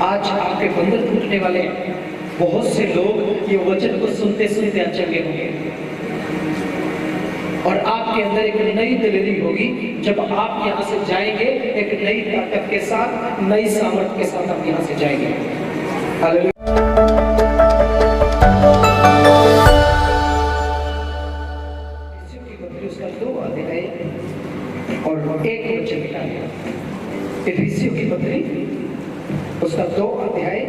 आज आपके बंधन टूटने वाले हैं। बहुत से लोग ये वचन को सुनते सुनते अचंभे होंगे और आपके अंदर एक नई दिलेरी होगी जब आप यहाँ से जाएंगे। एक नई ताकत के साथ, नई सामर्थ के साथ आप यहाँ से जाएंगे। हालेलुया। उसका 2 अध्याय और 1 वचन लिखा है। इफिसियों की पत्री उसका 2 अध्याय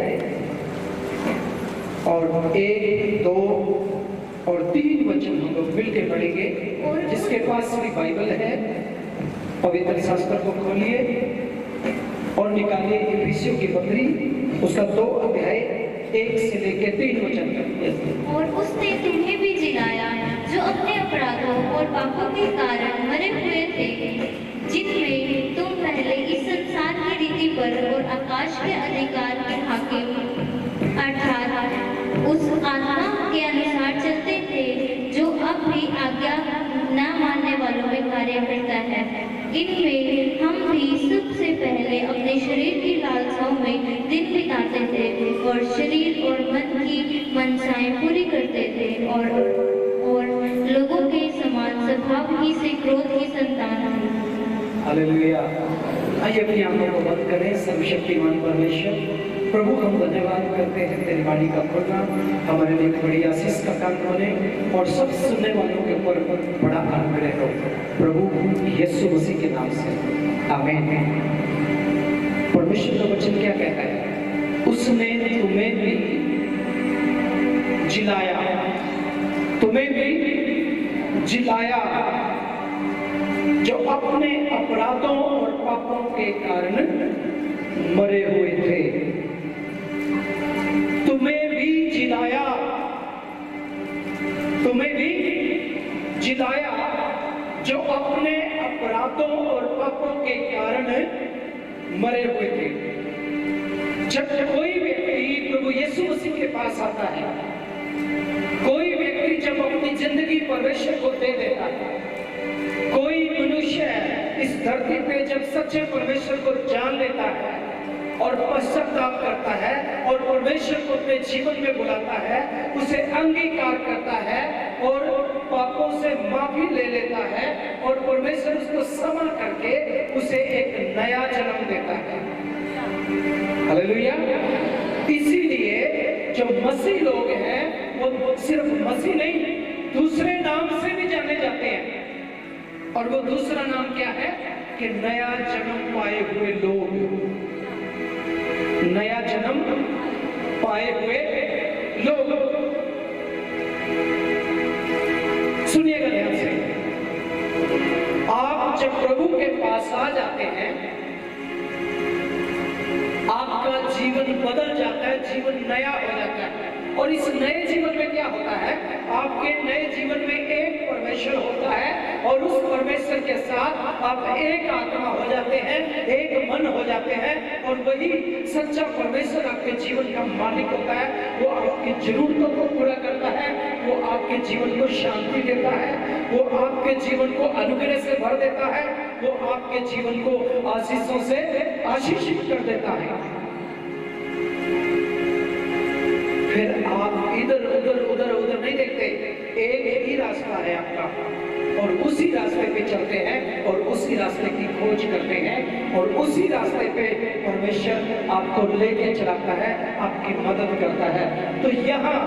और 1, 2 और 3 वचन हम लोग मिलकर पढ़ेंगे। जिसके पास भी बाइबल है पवित्र शास्त्र को खोलिए और निकालिए इफिसियों की पत्री उसका 2 अध्याय 1 से लेकर 3 वचन तक। और उसने तुम्हें भी जिलाया जो अपने अपराधों और पापों के कारण मरे हुए थे, जिनमें तुम पहले इस संसार की रीति पर और आकाश के अधिकार के हाकिम अर्थात उस आत्मा के अनुसार चलते थे जो अब भी आज्ञा न मानने वालों में कार्य करता है। इनमें हम भी सबसे पहले अपने शरीर की लालसाओं में दिन बिताते थे और शरीर और मन की मनसाएं पूरी करते थे और लोगों के समान स्वभाव ही से क्रोध की संतान थे। हालेलुया। आइए अपनी आंखों को बंद करें। सर्वशक्तिमान परमेश्वर प्रभु, हम धन्यवाद करते हैं तेरी वाणी का खुलना हमारे लिए बड़ी आशीष का काम बने और सब सुनने वालों के ऊपर बड़ा अनुग्रह हो प्रभु यीशु मसीह के नाम से, आमीन। परमेश्वर का वचन क्या कहता है? उसने तुम्हें भी जिलाया, तुम्हें भी जिलाया जो अपने अपराधों और पापों के कारण मरे हुए थे। तुम्हें भी जिलाया, तुम्हें भी जिलाया जो अपने अपराधों और पापों के कारण मरे हुए थे। जब कोई व्यक्ति प्रभु यीशु मसीह के पास आता है, कोई व्यक्ति जब अपनी जिंदगी परमेश्वर को दे देता है, कोई मनुष्य इस धरती पे जब सच्चे परमेश्वर को जान लेता है और पश्चाताप करता है और परमेश्वर को अपने जीवन में बुलाता है, उसे अंगीकार करता है और पापों से माफी ले लेता है और परमेश्वर उसको क्षमा करके उसे एक नया जन्म देता है। हालेलुया। इसीलिए जो मसीह लोग हैं वो सिर्फ मसीह नहीं, दूसरे नाम से भी जाने जाते हैं और वो दूसरा नाम क्या है कि नया जन्म पाए हुए लोग, नया जन्म पाए हुए लोग। सुनिएगा ध्यान से, आप जब प्रभु के पास आ जाते हैं आपका जीवन बदल जाता है, जीवन नया हो जाता है। और इस नए जीवन में क्या होता है? आपके नए जीवन में एक परमेश्वर होता है और उस परमेश्वर के साथ आप एक आत्मा हो जाते हैं, एक मन हो जाते हैं और वही सच्चा परमेश्वर आपके जीवन का मालिक होता है। वो आपकी जरूरतों को पूरा करता है, वो आपके जीवन को शांति देता है, वो आपके जीवन को अनुग्रह से भर देता है, वो आपके जीवन को आशीषों से आशीषित कर देता है। फिर आप इधर उधर उधर उधर नहीं देखते, एक ही रास्ता है आपका और उसी रास्ते पे चलते हैं और उसी रास्ते की खोज करते हैं और उसी रास्ते पे परमेश्वर आपको लेके चलाता है, आपकी मदद करता है। तो यहाँ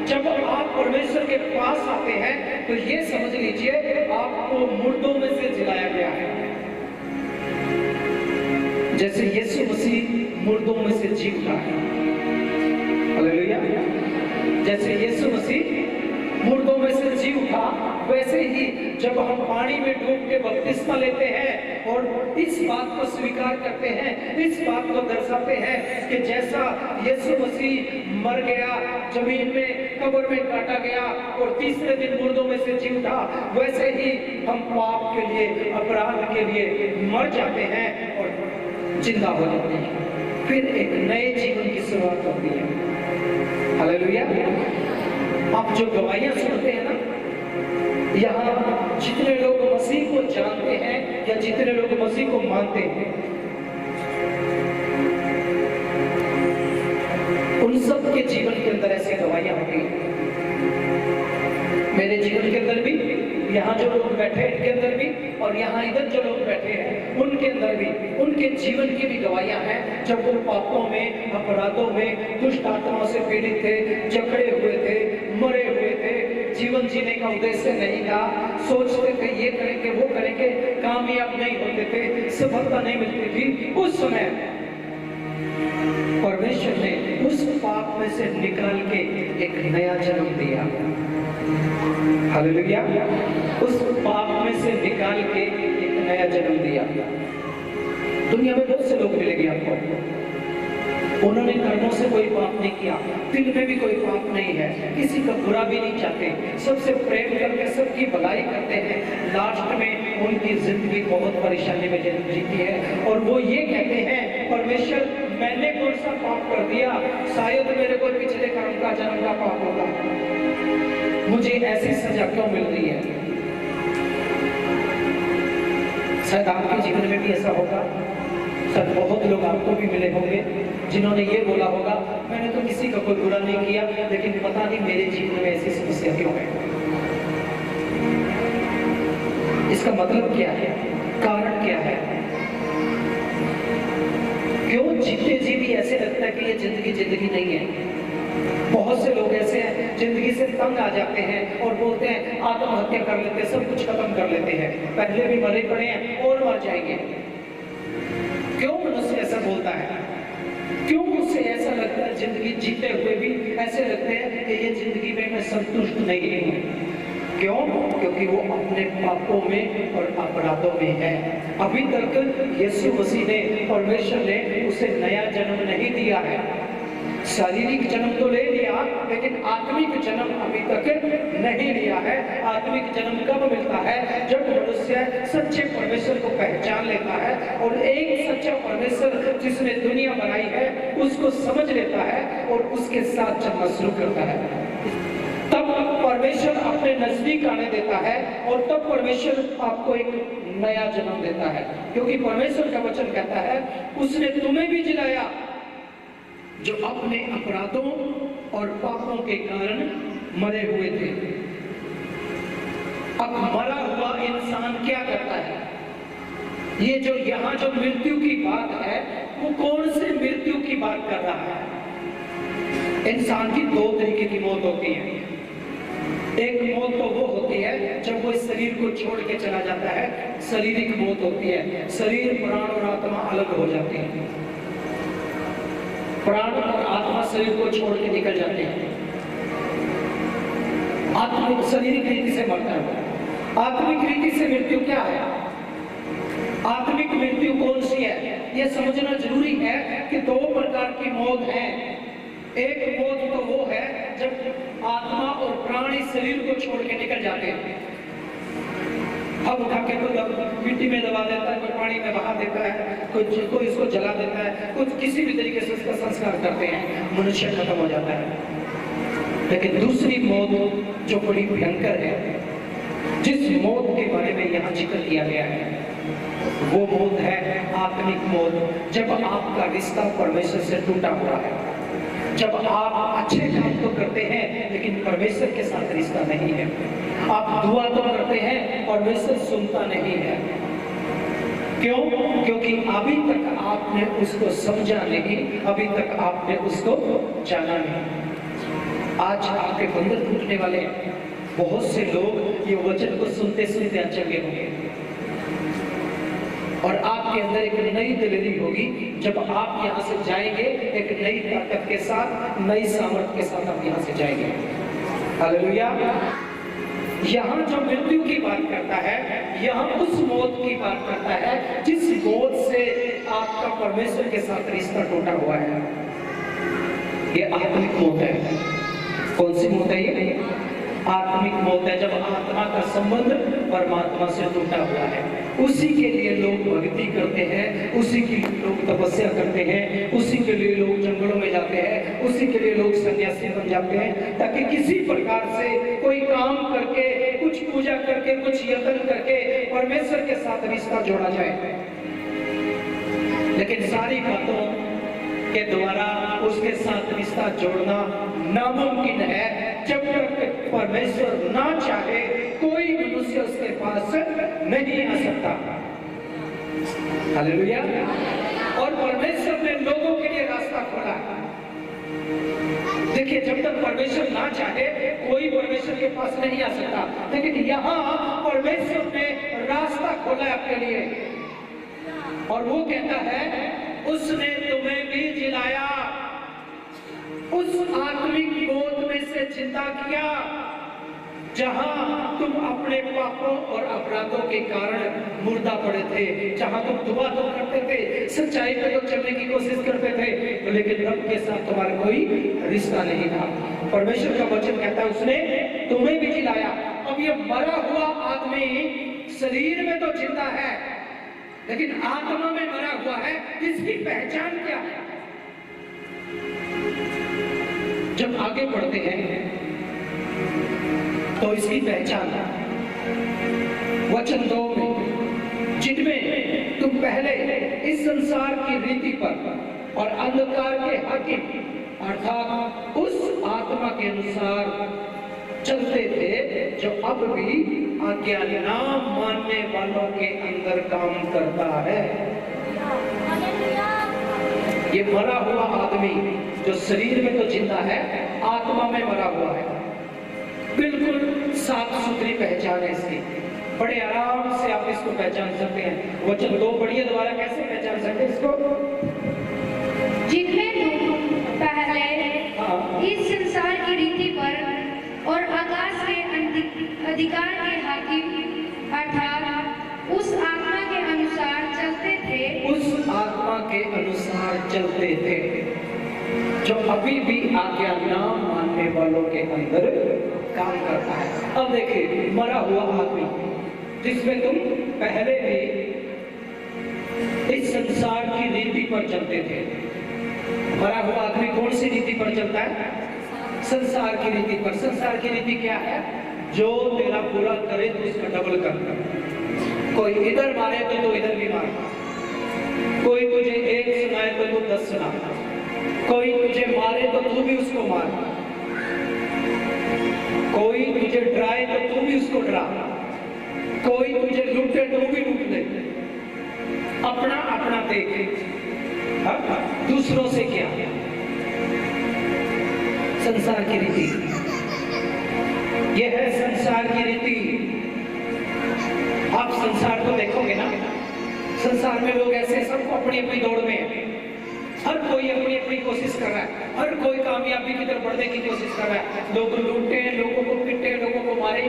जब आप परमेश्वर के पास आते हैं तो ये समझ लीजिए आपको मुर्दों में से जिलाया गया है। जैसे यीशु मसीह मुर्दों में से जी उठा है, हालेलुया। जैसे यीशु मसीह मुर्दों में से जी उठा, वैसे ही जब हम पानी में डूब के बपतिस्मा लेते हैं और इस बात को स्वीकार करते हैं, इस बात को दर्शाते हैं कि जैसा यीशु मसीह मर गया, जमीन में कब्र में काटा गया और तीसरे दिन मुर्दों में से जी उठा, वैसे ही हम पाप के लिए, अपराध के लिए मर जाते हैं और जिंदा हो जाते हैं। फिर एक नए जीवन की शुरुआत होती है। हालेलुया। आप जो गवाहियां सुनते हैं ना, यहाँ जितने लोग मसीह को जानते हैं या जितने लोग मसीह को मानते हैं, सबके जीवन के अंदर ऐसी गवाहियां होती हैं। मेरे जीवन के अंदर भी, यहाँ जो लोग बैठे हैं इनके अंदर भी, और यहाँ इधर जो लोग बैठे हैं उनके अंदर भी, उनके जीवन की भी गवाहियां हैं। जब वो पापों में, अपराधों में, दुष्ट आत्माओं से पीड़ित थे, जकड़े हुए थे, मरे हुए थे, जीवन जीने का उद्देश्य नहीं था, सोचते थे ये करेंगे वो करेंगे, कामयाब नहीं होते थे, सफलता नहीं मिलती थी। उस समय परमेश्वर ने उस पाप में से निकाल के एक नया जन्म दिया। हालेलुया। उस पाप में से निकाल के एक नया जन्म दिया। दुनिया में बहुत से लोग मिलेंगे आपको, उन्होंने कर्मों से कोई पाप नहीं किया, दिल में भी कोई पाप नहीं है, किसी का बुरा भी नहीं चाहते, सबसे प्रेम करके सबकी भलाई करते हैं। लास्ट में उनकी जिंदगी बहुत परेशानी में जीती है और वो ये कहते हैं, परमेश्वर मैंने कौन सा पाप कर दिया, शायद मेरे को पिछले कर्म का जन्म का पाप होगा, मुझे ऐसी सजा क्यों मिल रही है। शायद आपके जीवन में भी ऐसा होगा, शायद बहुत लोग आपको भी मिले होंगे जिन्होंने ये बोला होगा, मैंने तो किसी का कोई बुरा नहीं किया, लेकिन पता नहीं मेरे जीवन में ऐसी समस्या क्यों है। इसका मतलब क्या है, कारण क्या है? क्यों जीते जी भी ऐसे लगता है कि ये जिंदगी नहीं है। बहुत से लोग ऐसे हैं, जिंदगी से तंग आ जाते हैं और बोलते हैं आत्महत्या कर लेते हैं, सब कुछ खत्म कर लेते हैं, पहले भी मरे पड़े हैं और मर जाएंगे। क्यों मनुष्य ऐसा बोलता है? क्यों उसे ऐसा लगता है, जिंदगी जीते हुए भी ऐसे लगते हैं कि ये जिंदगी में मैं संतुष्ट नहीं हूँ। क्यों? क्योंकि वो अपने पापों में और अपराधों में है। अभी तक यीशु मसीह ने, परमेश्वर ने उसे नया जन्म नहीं दिया है। शारीरिक जन्म तो ले लिया, लेकिन आत्मिक जन्म अभी तक नहीं लिया है। आत्मिक जन्म कब मिलता है? जब मनुष्य सच्चे परमेश्वर को पहचान लेता है और एक सच्चा परमेश्वर जिसने दुनिया बनाई है उसको समझ लेता है और उसके साथ चलना शुरू करता है। तब परमेश्वर अपने नजदीक आने देता है और तब परमेश्वर आपको एक नया जन्म देता है, क्योंकि परमेश्वर का वचन कहता है उसने तुम्हें भी जिलाया जो अपने अपराधों और पापों के कारण मरे हुए थे। अब मरा हुआ इंसान क्या करता है? ये जो यहाँ जो मृत्यु की बात है, वो कौन से मृत्यु की बात कर रहा है? इंसान की दो तरीके की मौत होती है। एक मौत तो वो होती है जब वो इस शरीर को छोड़ के चला जाता है, शारीरिक मौत होती है। शरीर, प्राण और आत्मा अलग हो जाते हैं। प्राण और आत्मा शरीर को छोड़ के निकल जाते हैं। आत्मिक शारीरिक रीति से मरता है। आत्मिक रीति से मृत्यु क्या है? आत्मिक मृत्यु कौन सी है? यह समझना जरूरी है कि दो प्रकार की मौत है। एक मौत तो वो है जब आत्मा और प्राण इस शरीर को छोड़ के निकल जाते हैं। अब उठा के कोई मिट्टी में दबा देता है, कोई पानी में बहा देता है, कोई इसको जला देता है, कुछ किसी भी तरीके से उसका संस्कार करते हैं, मनुष्य खत्म हो जाता है। लेकिन दूसरी मौत जो बड़ी भयंकर है, जिस मौत के बारे में यहाँ जिक्र किया गया है, वो मौत है आत्मिक मौत। जब आपका रिश्ता परमेश्वर से टूटा हुआ है, जब आप अच्छे काम तो करते हैं लेकिन परमेश्वर के साथ रिश्ता नहीं है, आप दुआ तो करते हैं, परमेश्वर सुनता नहीं है। क्यों? क्योंकि अभी तक आपने उसको समझा नहीं, अभी तक आपने उसको जाना नहीं। आज आपके बंधन टूटने वाले हैं। बहुत से लोग ये वचन को सुनते सुनते अचंभे होंगे और आपके अंदर एक नई दिलेरी होगी। जब आप यहाँ से जाएंगे, एक नई ताकत के साथ, नई सामर्थ के साथ आप यहाँ से जाएंगे। हालेलुया। यहाँ जो मृत्यु की बात करता है, यहाँ उस मौत की बात करता है जिस मौत से आपका परमेश्वर के साथ रिश्ता टूटा हुआ है। ये आत्मिक मौत है। कौन सी मौत है ये? आत्मिक मौत है। जब आत्मा का संबंध परमात्मा से टूटा हुआ है, उसी के लिए लोग भक्ति करते हैं, उसी के लिए लोग तपस्या करते हैं, उसी के लिए लोग जंगलों में जाते हैं, उसी के लिए लोग सन्यासी बन जाते हैं, ताकि किसी प्रकार से कोई काम करके, कुछ पूजा करके, कुछ यत्न करके परमेश्वर के साथ रिश्ता जोड़ा जाए। लेकिन सारी बातों के द्वारा उसके साथ रिश्ता जोड़ना नामुमकिन है। जब तक परमेश्वर ना चाहे कोई मनुष्य उसके पास नहीं आ सकता। हालेलुया। और परमेश्वर ने लोगों के लिए रास्ता खोला है। देखिए, जब तक परमेश्वर ना चाहे कोई परमेश्वर के पास नहीं आ सकता, लेकिन यहाँ परमेश्वर ने रास्ता खोला है अपने लिए। और वो कहता है, उसने तुम्हें भी जिलाया, उस आत्मिक गोद में से जिंदा किया जहां तुम अपने पापों और अपराधों के कारण मुर्दा पड़े थे, जहां तुम दुआ तो करते थे, सच्चाई पे तो चलने की कोशिश करते थे, लेकिन रब के साथ तुम्हारा कोई रिश्ता नहीं था। परमेश्वर का वचन कहता है, उसने तुम्हें भी जिलाया। अब ये मरा हुआ आदमी शरीर में तो जिंदा है, लेकिन आत्मा में मरा हुआ है। इसकी पहचान क्या है? जब आगे बढ़ते हैं तो इसकी पहचान वचन 2 में, जिनमें तुम पहले इस संसार की रीति पर और अंधकार के हाकिम अर्थात उस आत्मा के अनुसार चलते थे जो अब भी आज्ञा ना मानने वालों के अंदर काम करता है। ये मरा हुआ आदमी जो शरीर में तो जिंदा है, आत्मा में मरा हुआ है। बिल्कुल साफ सुथरी पहचान है इसकी, बड़े आराम से आप इसको पहचान सकते हैं। वचन 2 पढ़िए दोबारा, कैसे पहचान सकते हैं इसको? जिनमें तुम पहले इस संसार की रीति पर और आकाश के अधिकार के हाकिम अर्थात उस आत्मा के अनुसार चलते थे, उस आत्मा के अनुसार चलते थे जो अभी भी आज्ञा ना मानने वालों के अंदर काम करता है। अब देखिए, मरा हुआ आदमी जिसमें तुम पहले भी इस संसार की रीति पर चलते थे। मरा हुआ आदमी कौन सी रीति पर चलता है? संसार की रीति पर। संसार की रीति क्या है? जो तेरा पूरा करे तो उसका डबल कर। कोई इधर मारे तो तू इधर भी मार, कोई तुझे एक सुनाए तो तू 10 सुना, कोई तुझे मारे तो तू भी उसको मार, कोई तुझे डराए तो तू भी उसको डरा, कोई तुझे लूटे तो भी लूट ले। अपना अपना देख, दूसरों से क्या? संसार की रीति, यह है संसार की रीति। आप संसार को देखोगे ना, संसार में लोग ऐसे, सबको अपनी अपनी दौड़ में है। हर कोई अपनी अपनी कोशिश कर रहा है, हर कोई कामयाबी की तरफ बढ़ने की कोशिश कर रहा है। लोग लूटते हैं, लोगों को पीटते हैं, लोगों को मारे,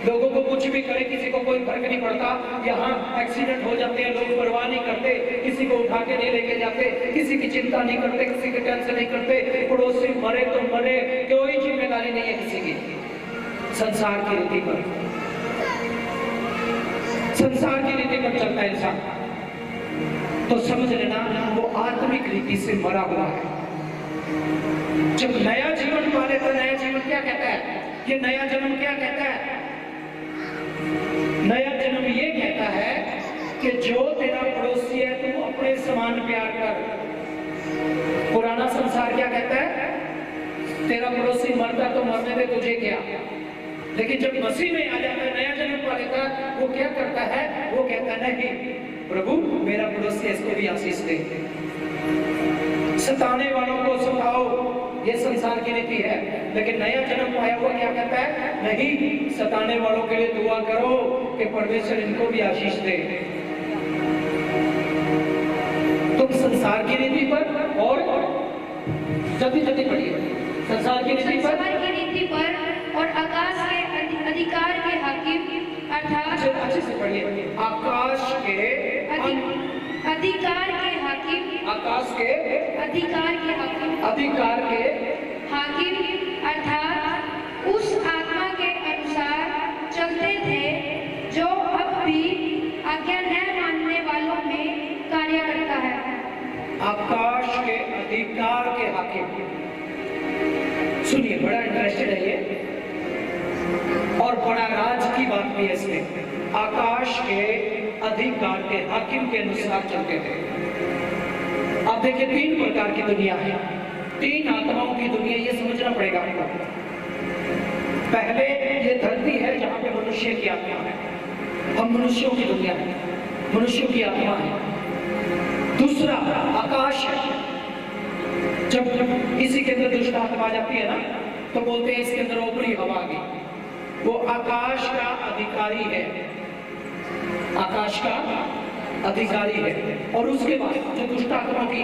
लोगों को कुछ भी करे, किसी को कोई फर्क नहीं पड़ता। यहाँ एक्सीडेंट हो जाते हैं, लोग परवाह नहीं करते, किसी को उठा के नहीं लेके जाते, किसी की चिंता नहीं करते, किसी की टेंशन नहीं करते। पड़ोसी मरे तो मरे, कोई जिम्मेदारी नहीं है किसी की। संसार की रीति पर, संसार की रीति पर चलता है इंसान, तो समझ लेना वो आत्मिक रीति से मरा हुआ है। जब नया जीवन पा लेता, नया जीवन क्या कहता है? ये नया जन्म क्या कहता है? नया जन्म ये कहता है कि जो तेरा पड़ोसी है तुम अपने समान प्यार कर। पुराना संसार क्या कहता है? तेरा पड़ोसी मरता तो मरने दे, तुझे क्या। लेकिन जब मसीह में आ जाता है, नया जन्म पा लेता, वो क्या करता है? वो कहता है, नहीं प्रभु मेरा पड़ोसी है, इसको भी आशीष दे। सताने वालों को सताओ, ये संसार की रीति है। लेकिन नया जन्म पाया हुआ क्या कहता है? नहीं, सताने वालों के लिए दुआ करो कि परमेश्वर इनको भी आशीष दे। तुम संसार की रीति पर और जल्दी जल्दी पढ़िए, संसार की रीति पर और आकाश के अधिकार के हाकिम अर्थात अच्छे से पढ़िए, आकाश के अधिकार के हाकिम, आकाश के अधिकार के हाकिम, अधिकार के हाकिम अर्थात उस आत्मा के अनुसार चलते थे जो अब भी आज्ञा न मानने वालों में कार्य करता है। आकाश के अधिकार के हाकिम, सुनिए बड़ा इंटरेस्टेड है ये और बड़ा राज की बात भी है इसमें। आकाश के अधिकार के हाकिम के अनुसार चलते थे। अब आप देखिए 3 प्रकार की दुनिया है, 3 आत्माओं की दुनिया, ये समझना पड़ेगा आपको। पहले ये धरती है जहां पे मनुष्य की आत्मा है, हम मनुष्यों की दुनिया है, मनुष्यों की आत्मा है। दूसरा आकाश है, जब किसी के अंदर दुष्ट आत्मा आ जाती है ना, तो बोलते हैं इसके अंदर ऊपरी हवा आ गई, वो आकाश का अधिकारी है, आकाश का अधिकारी है। और उसके बाद जो दुष्ट आत्मा की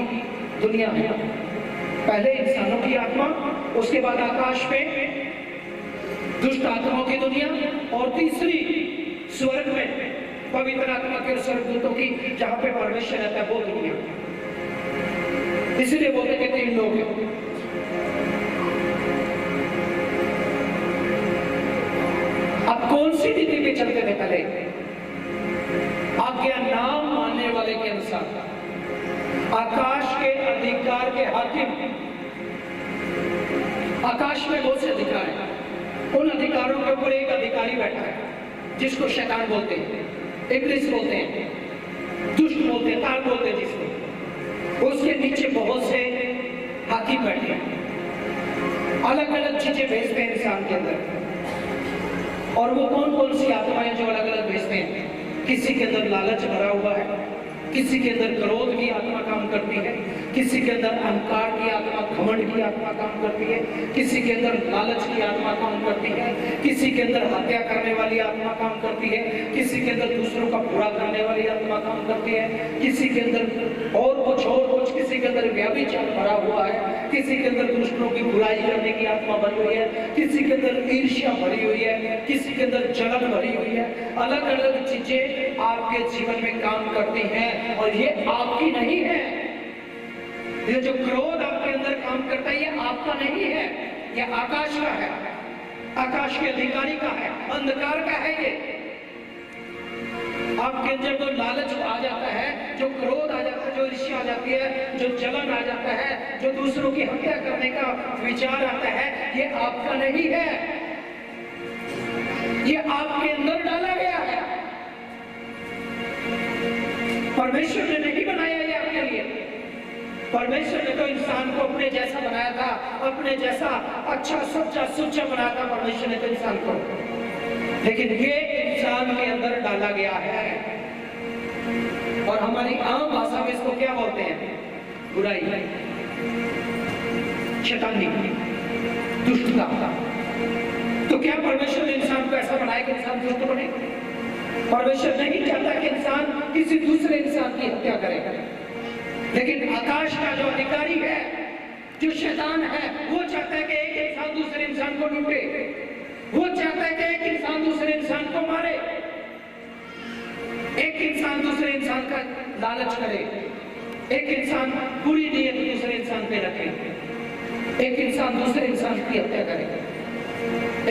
दुनिया है, पहले इंसानों की आत्मा, उसके बाद आकाश में दुष्ट आत्माओं की दुनिया, और तीसरी स्वर्ग में पवित्र आत्मा के स्वर्गदूतों की, जहां पे परमेश्वर रहता है, वो दुनिया। इसीलिए बोलते हैं कि 3 लोग हैं। अब कौन सी नीति पे चलते थे पहले? आज्ञा नाम मानने वाले के अनुसार, आकाश के अधिकार के हाकिम। आकाश में बहुत से अधिकार हैं, उन अधिकारों के ऊपर एक अधिकारी बैठा है जिसको शैतान बोलते हैं, इब्लिस बोलते हैं, दुष्ट बोलते हैं, तार बोलते हैं जिसको। उसके नीचे बहुत से हाकिम बैठे हैं, अलग अलग चीजें भेजते हैं इंसान के अंदर। और वो कौन कौन सी आत्माएं जो अलग अलग भेजते हैं? किसी के अंदर लालच भरा हुआ है, किसी के अंदर क्रोध की आत्मा काम करती है, किसी के अंदर अहंकार की आत्मा, घमंड की आत्मा काम करती है, किसी के अंदर लालच की आत्मा काम करती है, किसी के अंदर हत्या करने वाली आत्मा काम करती है, किसी के अंदर दूसरों का बुरा करने वाली आत्मा काम करती है, किसी के अंदर और कुछ, किसी के अंदर व्यभिचार भरा हुआ है, किसी के अंदर दूसरों की बुराई करने की आत्मा भरी हुई है, किसी के अंदर ईर्ष्या भरी हुई है, किसी के अंदर जलन भरी हुई है। अलग अलग चीजें आपके जीवन में काम करती हैं, और ये आपकी नहीं है। ये जो क्रोध आपके अंदर काम करता है, ये आपका नहीं है, ये आकाश का है, आकाश के अधिकारी का है, अंधकार का है। ये आपके अंदर जो लालच आ जाता है, जो क्रोध आ जाता है, जो ईर्ष्या आ जाती है, जो जलन आ जाता है, जो दूसरों की हत्या करने का विचार आता है, ये आपका नहीं है, ये आपके अंदर डाला गया है। परमेश्वर ने नहीं बनाया ये आपके लिए। परमेश्वर ने तो इंसान को अपने जैसा बनाया था, अपने जैसा अच्छा सच्चा सुच्चा बनाया था परमेश्वर ने तो इंसान को, लेकिन ये इंसान के अंदर डाला गया है। और हमारी आम भाषा में इसको क्या बोलते हैं? बुराई, शैतानी, दुष्टता। तो क्या परमेश्वर ने इंसान को ऐसा बनाया कि इंसान दुष्ट बने? परमेश्वर नहीं चाहता कि इंसान किसी दूसरे इंसान की हत्या करे, लेकिन आकाश का जो अधिकारी है, जो शैतान है, वो चाहता है कि एक इंसान दूसरे इंसान को लूटे, वो चाहता है कि एक इंसान दूसरे इंसान को मारे, एक इंसान दूसरे इंसान का लालच करे, एक इंसान बुरी नीयत दूसरे इंसान पे रखे, एक इंसान दूसरे इंसान की हत्या करे,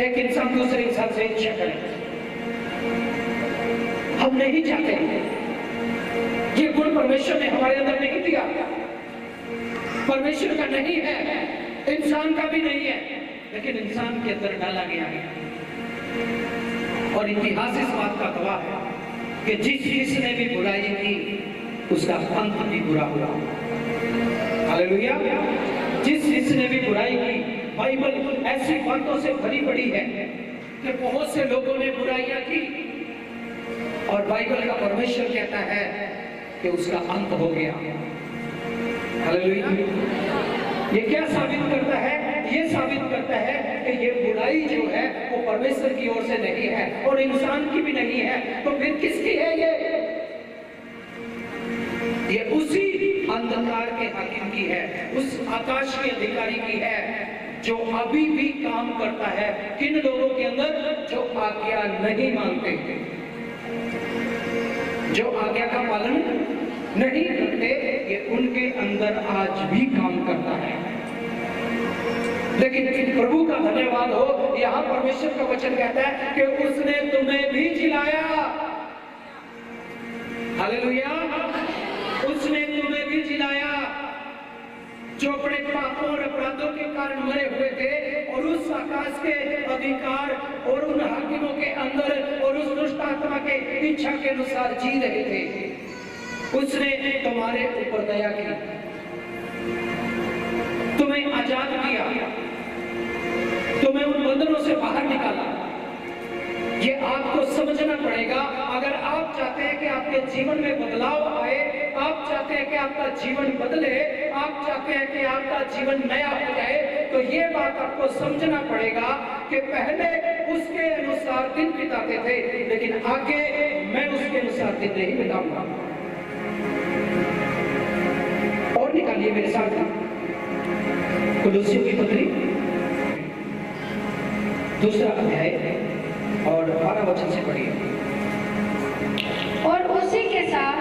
एक इंसान दूसरे इंसान से ईर्ष्या करे। हम नहीं चाहते, ये गुण परमेश्वर ने हमारे अंदर नहीं दिया, परमेश्वर का नहीं है, इंसान का भी नहीं है, लेकिन इंसान के अंदर डाला गया है। और इतिहास इस बात का गवाह है कि जिसने भी बुराई की उसका अंत भी बुरा हुआ। हालेलुया। जिसने भी बुराई की, बाइबल ऐसी बातों से भरी पड़ी है कि बहुत से लोगों ने बुराइयां की, और बाइबल का परमेश्वर कहता है कि उसका अंत हो गया। हालेलुया। ये क्या साबित करता है? ये साबित करता है कि ये बुराई जो है वो परमेश्वर की ओर से नहीं है और इंसान की भी नहीं है, तो फिर किसकी है? ये उसी अंधकार के हाकिम की है, उस आकाश के अधिकारी की है, जो अभी भी काम करता है किन लोगों के अंदर? जो आज्ञा नहीं मानते, जो आज्ञा का पालन नहीं करते, ये उनके अंदर आज भी काम करता है। लेकिन प्रभु का धन्यवाद हो, यहाँ परमेश्वर का वचन कहता है कि उसने तुम्हें भी जिलाया। हालेलुया। उसने तुम्हें भी जिलाया, जो अपने पापों और अपराधों के कारण मरे हुए थे और उस आकाश के अधिकार और उन हाकिमों के अंदर और उस दुष्ट आत्मा के इच्छा के अनुसार जी रहे थे। उसने तुम्हारे ऊपर दया की, बाहर निकाला। ये आपको समझना पड़ेगा। अगर आप चाहते हैं कि आपके जीवन में बदलाव आए, आप चाहते हैं कि आपका जीवन बदले, आप चाहते हैं कि आपका जीवन नया हो जाए, तो ये बात आपको समझना पड़ेगा कि पहले उसके अनुसार दिन बिताते थे, लेकिन आगे मैं उसके अनुसार दिन नहीं बिताऊंगा। और निकालिए मेरे साथ कुलुस्सियों की पत्री, 2 अध्याय और 12 वचन से पढ़िए। और उसी के साथ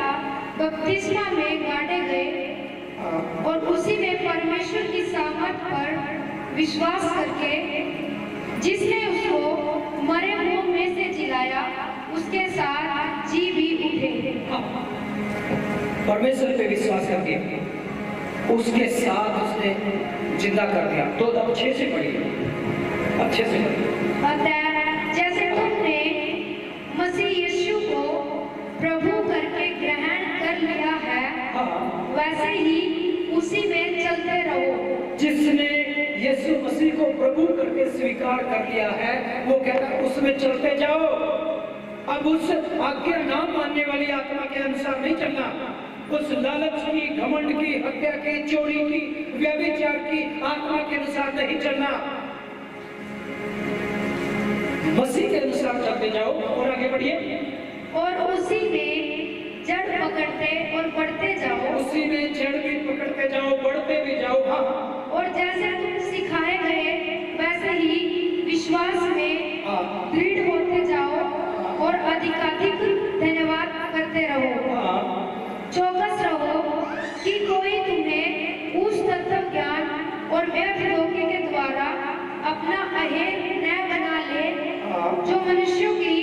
बपतिस्मा में गाड़े गए और उसी में परमेश्वर की सामर्थ पर विश्वास करके जिसने उसको मरे हुओं में से जिलाया, उसके साथ जी भी उठे। परमेश्वर पे विश्वास करके उसके साथ उसने जिंदा कर दिया। तो अच्छे से पढ़िए, अच्छे से पढ़िए। जैसे तुमने मसीह यीशु को प्रभु करके ग्रहण कर लिया है, वैसे ही उसी में चलते रहो। जिसने यीशु मसीह को प्रभु करके स्वीकार कर लिया है, वो कहता है उसमें चलते जाओ। अब उस आज्ञा ना मानने वाली आत्मा के अनुसार नहीं चलना, उस लालच की, घमंड की, हत्या की, चोरी की, व्यभिचार की आत्मा के अनुसार नहीं चलना, मसीह के अनुसार चलते जाओ। और आगे बढ़िए। और उसी में जड़ पकड़ते और बढ़ते जाओ। उसी में जड़ भी पकड़ते जाओ, बढ़ते भी जाओ। हाँ। और जैसे तुम सिखाए गए, वैसे ही विश्वास में दृढ़ होते जाओ और अधिकाधिक धन्यवाद करते रहो। चौकस रहो कि कोई तुम्हें उस तत्व ज्ञान और व्यर्थ धोखे के द्वारा अपना अहेर न बना ले, जो मनुष्यों की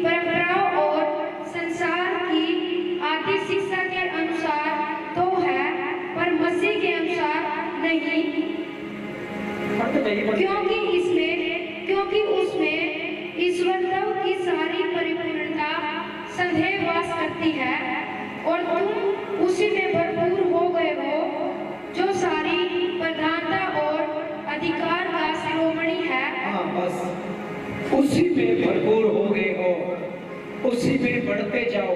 परंपराओं और संसार की आदि शिक्षा के अनुसार तो है, पर मसीह के अनुसार नहीं। क्योंकि उसमें ईश्वरत्व की सारी परिपूर्णता संदेह वास करती है, और तुम उसी में भरपूर हो गए हो, जो सारी प्रधानता और अधिकार का शिरोमणि है। हाँ, बस उसी में भरपूर हो गए हो, उसी में बढ़ते जाओ,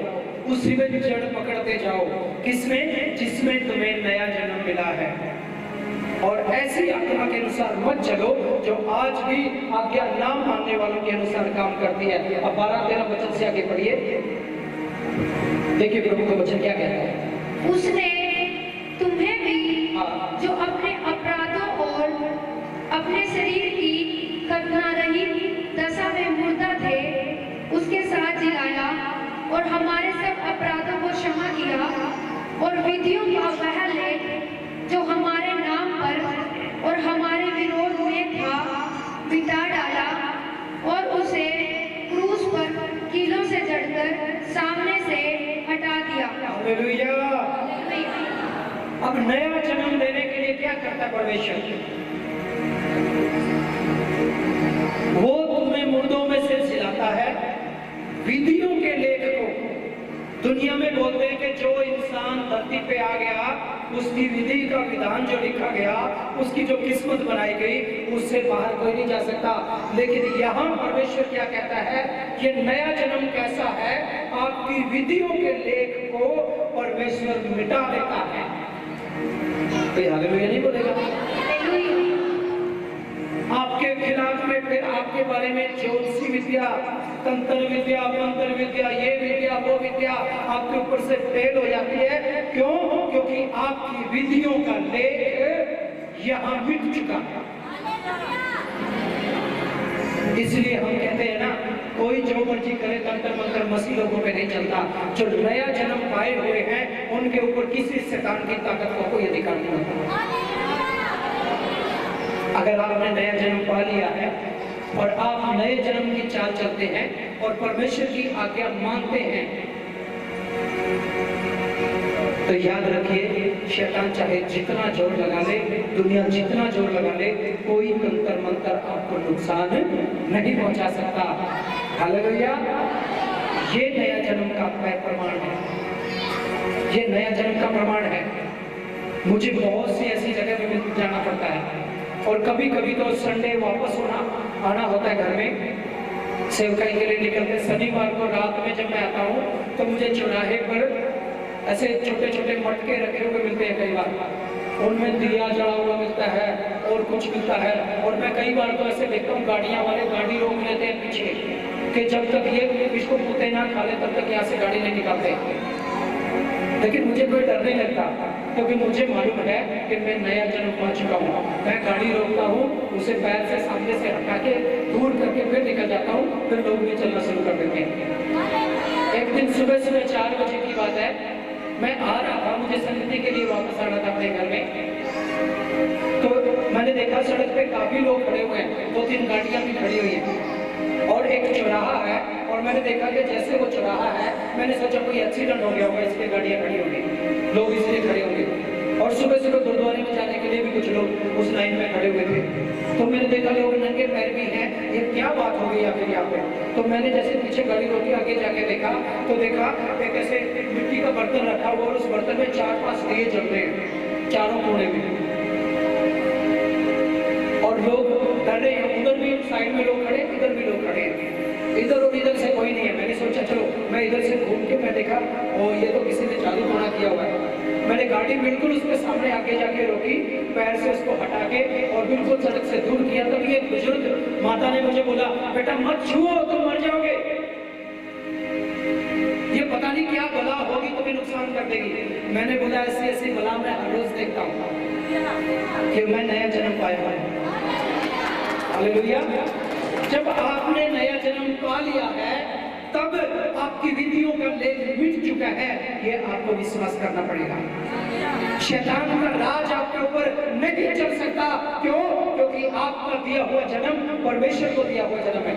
उसी में जड़ पकड़ते जाओ। किसमें? जिसमें तुम्हें नया जन्म मिला है। और ऐसी आत्मा के अनुसार मत चलो जो आज भी आज्ञा ना मानने वालों के अनुसार काम करती है। अब 12-13 वचन से आगे पढ़िए, देखिए प्रभु का वचन क्या कहता है। उसने तुम्हें भी जो अपने अपराधों और अपने शरीर की कल्पना रहित दशा में मुर्दा थे, उसके साथ जिलाया और हमारे सब अपराधों को क्षमा किया, और विधियों का वह लेख जो हमारे नाम पर और हमारे विरोध में था मिटा डाला, और उसे क्रूस पर कीलों से जड़कर सामने से हटा दिया। हालेलुया। अब नया जन्म देने के लिए क्या करता परमेश्वर? वो तुम्हें मुर्दों में से जिलाता है, विधियों के लेख को। दुनिया में बोलते हैं कि जो इंसान धरती पे आ गया, उसकी विधि का विधान जो लिखा गया, उसकी जो किस्मत बनाई गई, उससे बाहर कोई नहीं जा सकता। लेकिन यहाँ परमेश्वर क्या कहता है, ये नया जन्म कैसा है? आपकी विधियों के लेख को परमेश्वर मिटा देता है। कोई हालेलुया नहीं बोलेगा? आपके खिलाफ में फिर आपके बारे में ज्योतिषी विद्या, तंत्र विद्या, मंत्र विद्या, ये विद्या, वो विद्या आपके ऊपर से फेल हो जाती है। क्यों? क्योंकि आपकी विधियों का लेख यहाँ मिट चुका है। इसलिए हम कहते हैं ना, कोई जो मर्जी करे तंत्र मंत्र मसीह लोगों पे नहीं चलता। जो नया जन्म पाए हुए हैं, उनके ऊपर किसी शैतान की ताकत का कोई अधिकार नहीं होता। अगर आपने नया जन्म पा लिया है और आप नए जन्म की चाल चलते हैं और परमेश्वर की आज्ञा मानते हैं, तो याद रखिए, शैतान चाहे जितना जोर लगा ले, दुनिया जितना जोर लगा ले, कोई तंत्र मंत्र आपको नुकसान नहीं पहुंचा सकता। हालेलुया। ये नया जन्म का प्रमाण है, ये नया जन्म का प्रमाण है। मुझे बहुत सी ऐसी जगह पे जाना पड़ता है, और कभी कभी तो संडे वापस होना आना होता है घर में, सेवकाई के लिए निकलते। शनिवार को रात में जब मैं आता हूँ तो मुझे चौराहे पर ऐसे छोटे छोटे मटके रखे हुए मिलते हैं कई बार, उनमें दिया जला हुआ मिलता है और कुछ मिलता है। और मैं कई बार तो ऐसे देखता हूँ गाड़ियाँ वाले गाड़ी रोक लेते हैं पीछे कि जब तक ये इसको कुत्ते ना खा ले तब तक यहाँ से गाड़ी नहीं निकालते। लेकिन मुझे कोई डर नहीं लगता, क्योंकि मुझे मालूम है कि मैं नया जन्म पा चुका हूँ। मैं गाड़ी रोकता हूँ, उसे पैर से सामने से हटा के दूर करके फिर निकल जाता हूँ, फिर लोग भी चलना शुरू कर देते हैं। एक दिन सुबह 4 बजे की बात है, मैं आ रहा था, मुझे संगति के लिए वापस आना था अपने घर में। तो मैंने देखा सड़क पे काफी लोग खड़े हुए हैं, 2-3 गाड़ियां भी खड़ी हुई हैं और एक चौराहा है। और मैंने देखा कि जैसे वो चौराहा है, मैंने सोचा कोई एक्सीडेंट हो गया होगा, इसलिए गाड़ियां खड़ी होंगी, लोग इसलिए खड़े होंगे। और सुबह सुबह गुरुद्वारे में जाने के लिए भी कुछ लोग उस लाइन में खड़े हुए थे। तो मैंने देखा लोग नंगे पैर भी हैं, ये क्या बात हो गई आखिर यहाँ पे। तो मैंने जैसे पीछे गाड़ी रोकी, आगे जाके देखा तो देखा एक ऐसे मिट्टी का बर्तन रखा हुआ और उस बर्तन में 4-5 दिए जल रहे हैं चारों कोने में, और लोग डर रहे हैं। उधर भी साइड में लोग खड़े, इधर भी लोग खड़े हैं, इधर और इधर से कोई नहीं है। मैंने सोचा चलो मैं इधर से घूम के मैं देखा और ये तो किसी ने जादू टोना किया हुआ है। मैंने गाड़ी बिल्कुल उसके सामने आगे जाके रोकी, पैर से उसको हटा के और बिल्कुल सड़क से दूर किया। तब ये बुजुर्ग माता ने मुझे बोला, बेटा मत छुओ, तुम मर जाओगे, ये पता नहीं क्या बला होगी, तुम्हें नुकसान कर देगी। मैंने बोला ऐसी ऐसी बला मैं हर रोज देखता हूँ कि मैं नया जन्म पाया हूँ। हालेलुया। जब आपने नया जन्म पा लिया है तब आपकी विधियों का लेख मिट चुका है, ये आपको विश्वास करना पड़ेगा। शैतान का राज आपके ऊपर नहीं चल सकता। क्यों? क्योंकि आपका दिया हुआ जन्म परमेश्वर को दिया हुआ जन्म है,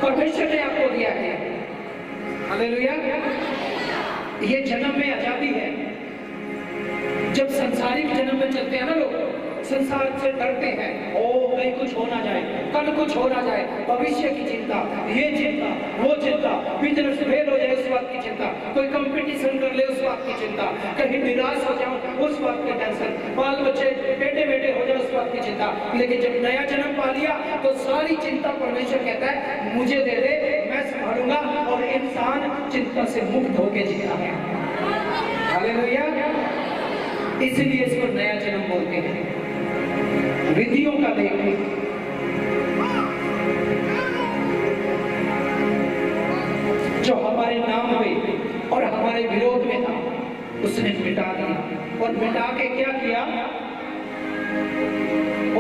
परमेश्वर ने आपको दिया है। हालेलुया। ये जन्म में आजादी है। जब संसारिक जन्म में चलते हैं ना लोग, संसार से डरते हैं, ओ कहीं कुछ हो ना जाए, कल कुछ हो ना जाए, भविष्य की चिंता, ये चिंता, वो चिंता, बिजनेस फेल हो जाए उस बात की चिंता, कोई कंपटीशन कर ले उस बात की चिंता, कहीं निराश हो जाओ उस बात की टेंशन, बाल बच्चे बेटे बेटे हो जाए उस बात की चिंता। लेकिन जब नया जन्म पा लिया तो सारी चिंता परमेश्वर कहता है मुझे दे दे, मैं संभालूंगा, और इंसान चिंता से मुक्त होके जीता है। हालेलुया। इसलिए इसको नया जन्म बोलते हैं, विधियों का लेख। जो हमारे नाम पे और हमारे विरोध में था उसने मिटा दिया। और मिटा के क्या किया?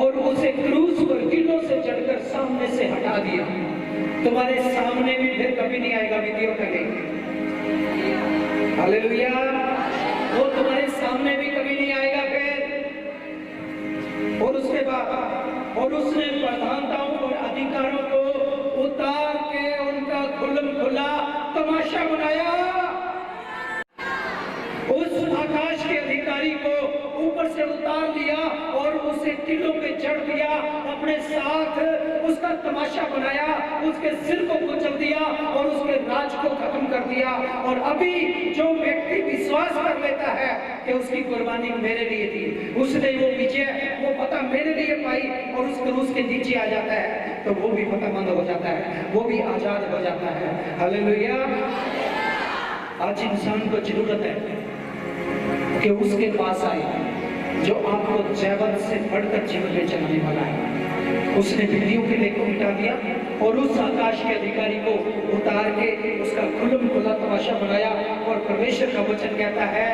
और उसे क्रूस पर किलों से चढ़कर सामने से हटा दिया। तुम्हारे सामने भी फिर कभी नहीं आएगा विधियों का लेख। हालेलुया। वो तुम्हारे सामने भी कभी नहीं आएगा फिर। और उसके बाद और उसने प्रधानताओं और अधिकारों को उतार के उनका खुल्लम खुल्ला तमाशा बनाया। उस आकाश के अधिकारी को ऊपर से उतार दिया और उसे टिलों पे चढ़ दिया, अपने साथ उसका तमाशा बनाया, उसके सिर को कुचल दिया और उसके राज को खत्म कर दिया। और अभी जो व्यक्ति विश्वास कर लेता है कि उसकी कुर्बानी मेरे लिए थी, उसने वो विजय, वो पता मेरे लिए पाई, और उस क्रूस के नीचे आ जाता है, तो वो भी पतामंद हो जाता है, वो भी आजाद हो जाता है। हालेलुया। आज इंसान को जरूरत है कि उसके पास आए जो आपको जैवत से बढ़कर जीवन में चलाने वाला है। उसने विधियों के लेख को मिटा दिया और उस आकाश के अधिकारी को उतार के उसका खुल्लम खुल्ला तमाशा बनाया। और परमेश्वर का वचन कहता है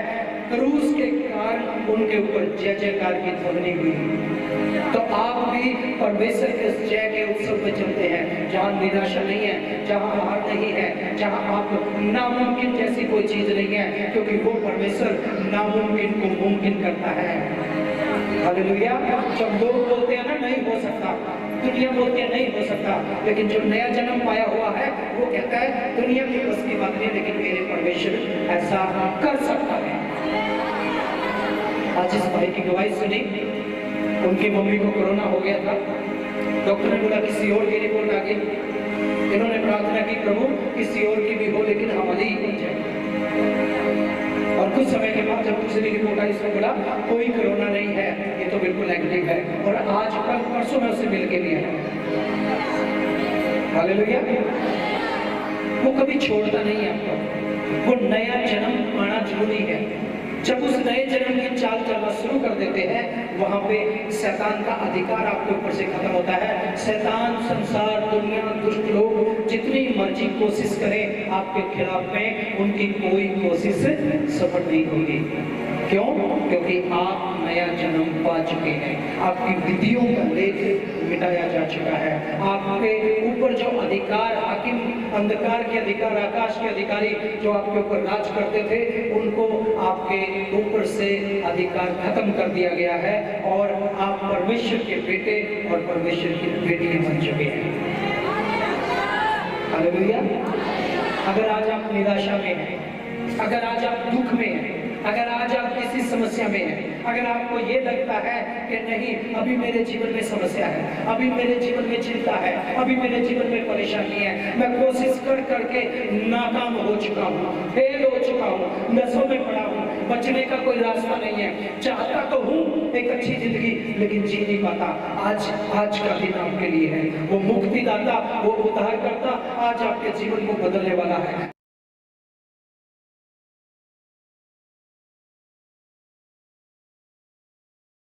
क्रूस के कारण उनके ऊपर जय जयकार की ध्वनि हुई। तो आप भी परमेश्वर के जय के उत्सव में चलते हैं, जहाँ निराशा नहीं है, जहाँ हार नहीं है, जहाँ आप नामुमकिन जैसी कोई चीज नहीं है, क्योंकि वो परमेश्वर नामुमकिन को मुमकिन करता है। हालेलुया। जब लोग बोलते हैं ना नहीं हो सकता, दुनिया बोलती है नहीं हो सकता, लेकिन जो नया जन्म पाया हुआ है वो कहता है दुनिया की बस की बात नहीं, लेकिन मेरे परमेश्वर ऐसा कर सकता है। आज इस भाई की गवाही सुनी, उनकी मम्मी को कोरोना हो गया था, डॉक्टर ने बोला किसी और की रिपोर्ट आ गई। इन्होंने प्रार्थना की प्रभु किसी और की भी हो लेकिन हमारी ही हो जाए। और कुछ समय के बाद जब दूसरी रिपोर्ट आई, इसने बोला कोई कोरोना नहीं है, ये तो बिल्कुल नेगेटिव है। और आज कल परसों में उससे मिल के भी आया। हालेलुया। वो कभी छोड़ता नहीं है आपको। वो नया जन्म आना जरूरी है। जब उस नए जन्म की चाल चलना शुरू कर देते हैं, वहां पे शैतान का अधिकार आपके ऊपर से खत्म होता है। शैतान, संसार, दुनिया, दुष्ट लोग जितनी मर्जी कोशिश करें आपके खिलाफ में, उनकी कोई कोशिश सफल नहीं होगी। क्यों? क्योंकि आप नया जन्म पा चुके हैं। आपकी विधियों का लेख मिटाया जा चुका है। आपके ऊपर जो अधिकार, हाकिम, अंधकार के अधिकार, आकाश के अधिकारी जो आपके ऊपर राज करते थे, उनको आपके ऊपर से अधिकार खत्म कर दिया गया है और आप परमेश्वर के बेटे और परमेश्वर की बेटियां बन चुके हैं। हालेलुया। अगर आज आप निराशा में हैं, अगर आज आप दुख में हैं, अगर आज आप किसी समस्या में हैं, अगर आपको ये लगता है कि नहीं अभी मेरे जीवन में समस्या है, अभी मेरे जीवन में चिंता है, अभी मेरे जीवन में परेशानी है, मैं कोशिश कर करके नाकाम हो चुका हूँ, फेल हो चुका हूँ, नशों में पड़ा हूँ, बचने का कोई रास्ता नहीं है, चाहता तो हूँ एक अच्छी जिंदगी लेकिन जी नहीं पाता। आज का दिन आपके लिए है। वो मुक्तिदाता, वो उद्धारकर्ता आज आपके जीवन को बदलने वाला है।